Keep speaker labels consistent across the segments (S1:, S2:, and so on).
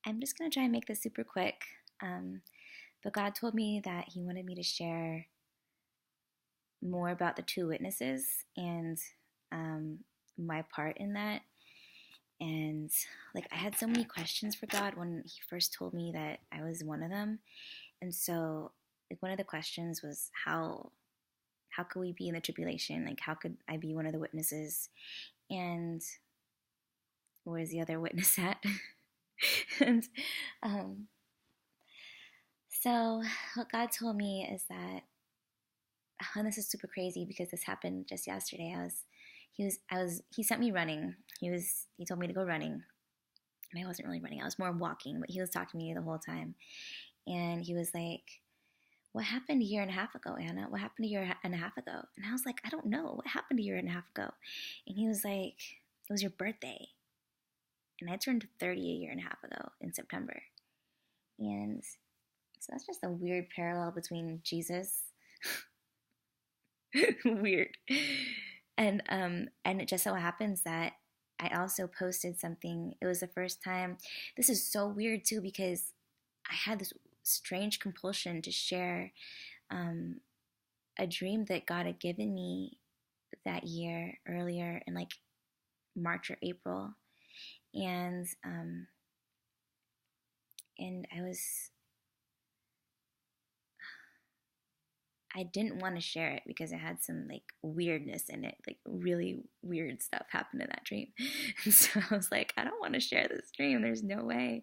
S1: I'm just going to try and make this super quick. But God told me that He wanted me to share more about the two witnesses and my part in that. And like, I had so many questions for God when He first told me that I was one of them. And so, like, one of the questions was how could we be in the tribulation? Like, how could I be one of the witnesses? And where's the other witness at? and so what God told me is that, and this is super crazy because this happened just yesterday. He sent me running. He told me to go running, and I wasn't really running. I was more walking, but he was talking to me the whole time. And he was like, "What happened a year and a half ago, Anna? What happened a year and a half ago?" And I was like, "I don't know. What happened a year and a half ago?" And he was like, "It was your birthday." And I turned 30 a year and a half ago in September. And so that's just a weird parallel between Jesus. Weird. And it just so happens that I also posted something. It was the first time. This is so weird too, because I had this strange compulsion to share a dream that God had given me that year earlier in like March or April. And I didn't want to share it because it had some like weirdness in it, like really weird stuff happened in that dream. And so I was like, I don't want to share this dream. There's no way.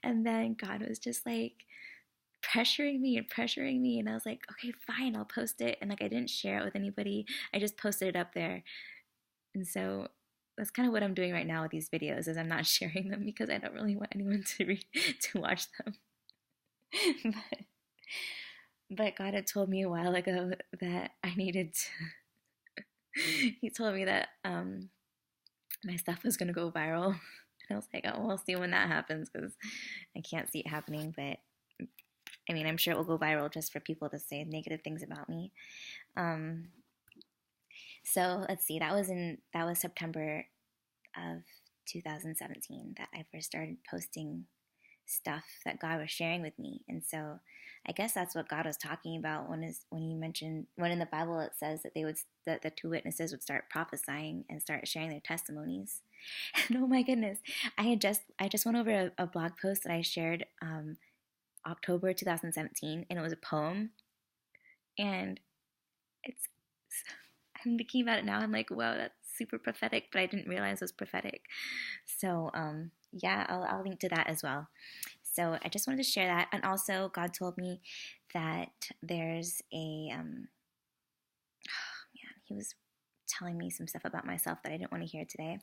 S1: And then God was just like pressuring me. And I was like, okay, fine, I'll post it. And like, I didn't share it with anybody. I just posted it up there. And so that's kind of what I'm doing right now with these videos, is I'm not sharing them because I don't really want anyone to watch them. But God had told me a while ago that I needed to. He told me that my stuff was going to go viral. And I was like, oh, we'll see when that happens, because I can't see it happening. But I mean, I'm sure it will go viral just for people to say negative things about me. So let's see. That was September of 2017 that I first started posting stuff that God was sharing with me. And so I guess that's what God was talking about when He mentioned, when in the Bible it says that that the two witnesses would start prophesying and start sharing their testimonies. And oh my goodness, I just went over a blog post that I shared October 2017, and it was a poem. And I'm thinking about it now, I'm like, wow, that's super prophetic, but I didn't realize it was prophetic. So yeah, I'll link to that as well. So I just wanted to share that. And also, God told me that there's a He was telling me some stuff about myself that I didn't want to hear today.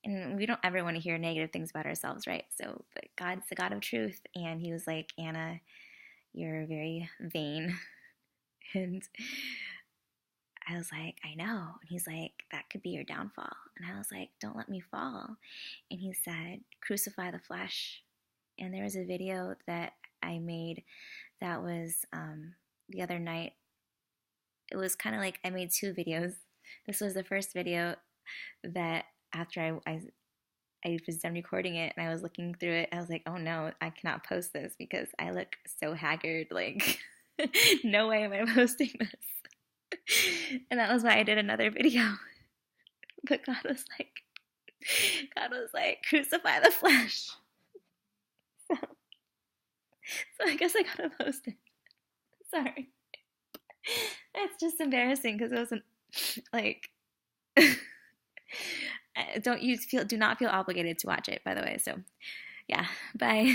S1: And we don't ever want to hear negative things about ourselves, right? So, but God's the God of truth, and He was like, Anna, you're very vain. And I was like, I know. And He's like, that could be your downfall. And I was like, don't let me fall. And He said, crucify the flesh. And there was a video that I made that was the other night. It was kind of like I made two videos. This was the first video that after I was done recording it and I was looking through it, I was like, oh no, I cannot post this because I look so haggard. Like, no way am I posting this. And that was why I did another video. But God was like, crucify the flesh. So I guess I gotta post it. Sorry. It's just embarrassing because it wasn't like do not feel obligated to watch it, by the way. So yeah, bye.